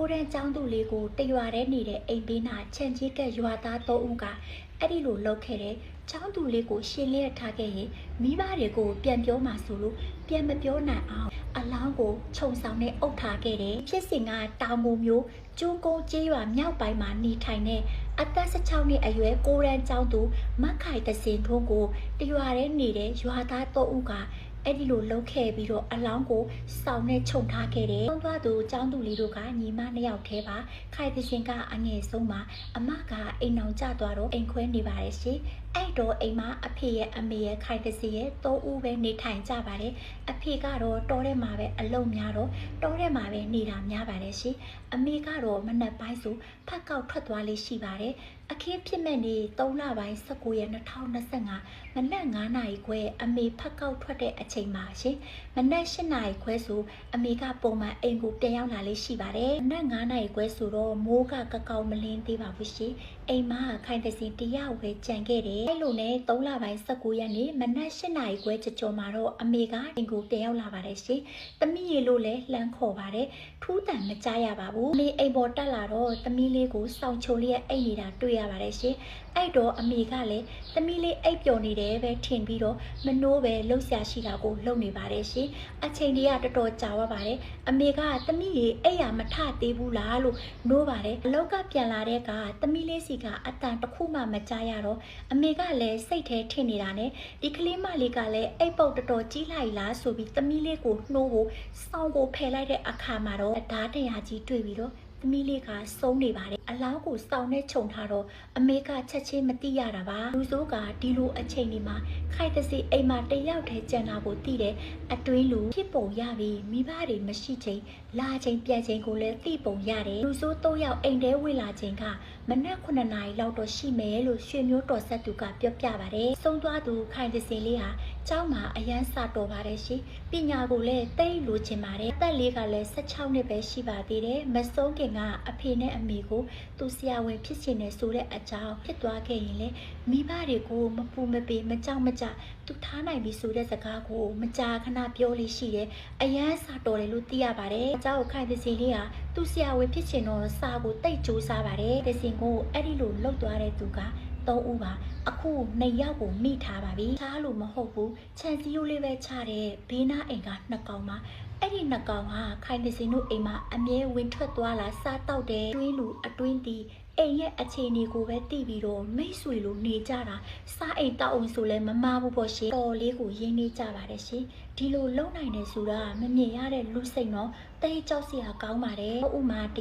ကိုရန်ကျောင်းသူလေးကိုတရွာထဲနေတဲ့အိမ်ဘေးနာခြံကြီးကရွာသား၃ဦးကအဲ့ဒီလိုလုပ်ခဲ့တဲ့ကျောင်းသူလေးကိုရှင်းလင်းထားခဲ့ရင်မိဘတွေကိုပြန်ပြောမှဆိုလို့ပြန်မပြောနိုင်အောင်အလောင်းကိုခြုံဆောင်နဲ့အုပ်ထားခဲ့တယ်ဖြစ်စဉ်ကတောင်ပေါ်မျိုးကျုံးကုန်းကျေးရွာမြောက်ပိုင်းမှာနေထိုင်တဲ့အသက်16နှစ်အရွယ်ကိုရန်ကျောင်းသူမတ်ခိုင်တစင်ထွန်းကိုတရွာထဲနေတဲ့ရွာသား၃ဦးကအဲ့ဒီလိုလှုပ်ခဲ့ပြီးတော့အလောင်းကိုစောင်းနဲ့ခြုံထားခဲ့တယ်။သုံးသွားသူကျောင်းသူလေးတို့ကညီမ2ယောက်ထဲပါခိုင်သရှင်ကအငယ်ဆုံးမှာအမကအိမ်အောင်ကျသွားတော့အိမ်ခွဲနေပါတယ်ရှင်။အဲ့တော့အိမ်မှာအဖေရဲ့အမေရဲ့ခိုင်သရှင်ရဲ့3ဦးပဲနေထိုင်ကြပါတယ်။အဖေကတော့တောထဲမှာပဲအလုံများတော့တောထဲမှာပဲနေတာများပါတယ်ရှင်။အမေကတော့မနက်ပိုင်းဆိုဖက်ကောက်ထွက်သွားလေးရှိပါတယ်။အခင်းဖြစ်မဲ့နေ့3လပိုင်း19ရက်2025မနက်9နာရီခွဲအမေဖက်ကောက်ထွက်တဲ့အချိန်မှာရှင်မနက်8နာရီခွဲဆိုအမေကပုံမှန်အိမ်ကိုပြန်ရောက်လာလေးရှိပါတယ်မနက်9နာရီခွဲဆိုတော့မိုးကကကောက်မလင်းသေးပါဘူးရှင်အိမ်မှာခိုင်တစင်တရားဝဲကြံခဲ့တယ်အဲ့လိုနဲ့3လပိုင်း19ရက်နေ့မနက်8နာရီခွဲကြော်မှာတော့အမေကအိမ်ကိုပြန်ရောက်လာပါတယ်ရှင်သမီးရေလို့လည်းလှမ်းခေါ်ပါတယ်ထူးတန်မကြားရပါဘူးအမေအိမ်ပေါ်တက်လာတော့သမီးလေးကိုစောင့်ချုံလေးရဲ့အိမ်နေတာတွေ့ရပါတယ်ရှင်အဲ့တော့အမေကလည်းသမီးလေးအိပ်ပျော်နေတယ်ပဲထင်ပြီးတော့မနှိုးပဲလှုပ်ရှားရှိတာကိုလုပ်နေပါတယ်ရှင်အချိန်တည်းကတော်တော်ကြာသွားပါတယ်အမေကသမီးရေအိပ်ရမထသေးဘူးလားလို့နှိုးပါတယ်အလောက်ကပြန်လာတဲ့ကသမီးလေးစီကအတန်တစ်ခုမှမကြားရတော့အမေကလည်းစိတ်ထဲထင်နေတာနဲ့ဒီကလေးမလေးကလည်းအိပ်ပုတ်တော်တော်ကြီးလိုက်လားဆိုပြီးသမီးလေးကိုနှိုးဖို့စောင်းကိုဖယ်လိုက်တဲ့အခါမှာတော့ဓာတ်တရားကြီးတွေ့ပြီးတော့သမီးလေးကဆုံးနေပါတယ်အလောင်းကိုစောင်းနဲ့ခြုံထားတော့အမေကချက်ချင်းမသိရတာပါလူစိုးကဒီလိုအချိန်ဒီမှာခိုက်တစီအိမ်မှာတယောက်တည်းကြံတာကိုသိတယ်အတွင်းလူဖြစ်ပုံရပြီးမိဘတွေမရှိချိန်လာချိန်ပြန်ချိန်ကိုလည်းသိပုံရတယ်လူစိုး၃ယောက်အိမ်ထဲဝင်လာချိန်ကမနက်9နာရီလောက်တော့ရှိမယ်လို့ရွှေမျိုးတော်ဆက်သူကပြောပြပါတယ်ဆုံးသွားသူခိုင်တစီလေးဟာကျောင်းမှာအရန်စတော်ပါတယ်ရှင်ပညာကိုလည်းသိလိုချင်ပါတယ်အသက်လေးကလည်း16နှစ်ပဲရှိပါသေးတယ်မဆုံးခင်ကအဖေနဲ့အမေကိုသူဆရာဝန်ဖြစ်ရှင်နေဆိုတဲ့အကြောင်းဖြစ်သွားခဲ့ရင်လေမိဘတွေကိုမပူမပေမကြောက်မကြသူထားနိုင်ပြီဆိုတဲ့စကားကိုမကြာခဏပြောလေးရှိတယ်အရန်စတော်တယ်လို့သိရပါတယ်အကြောင်းခိုင်တစီလေးဟာသူဆရာဝန်ဖြစ်ရှင်တော့စာကိုတိတ်ကြိုးစားပါတယ်တစင်ကိုအဲ့ဒီလိုလှုပ်သွားတဲ့သူက3ဦးပါအခု2ယောက်ကိုမိထားပါပြီချားလို့မဟုတ်ဘူးခြံစည်းရိုးလေးပဲချတဲ့ဘေးနားအိမ်က2ကောင်ပါအဲ့ဒီ2ကောင်ဟာခိုင်တစင်တို့အိမ်မှာအမြဲဝင်ထွက်သွားလာစားတောက်တယ်တွင်းလူအတွင်းတီအိမ်ရဲ့အခြေအနေကိုပဲသိပြီးတော့မိတ်ဆွေလိုနေကြတာစားအိမ်တောက်အောင်ဆိုလဲမမဘူးပေါ့ရှင်တော်လေးကိုရင်းနေကြပါတယ်ရှင်ဒီလိုလုံနိုင်နေဆိုတာမမြင်ရတဲ့လူစိတ်တော့တိတ်ကြောက်စရာကောင်းပါတယ်ဥမာတ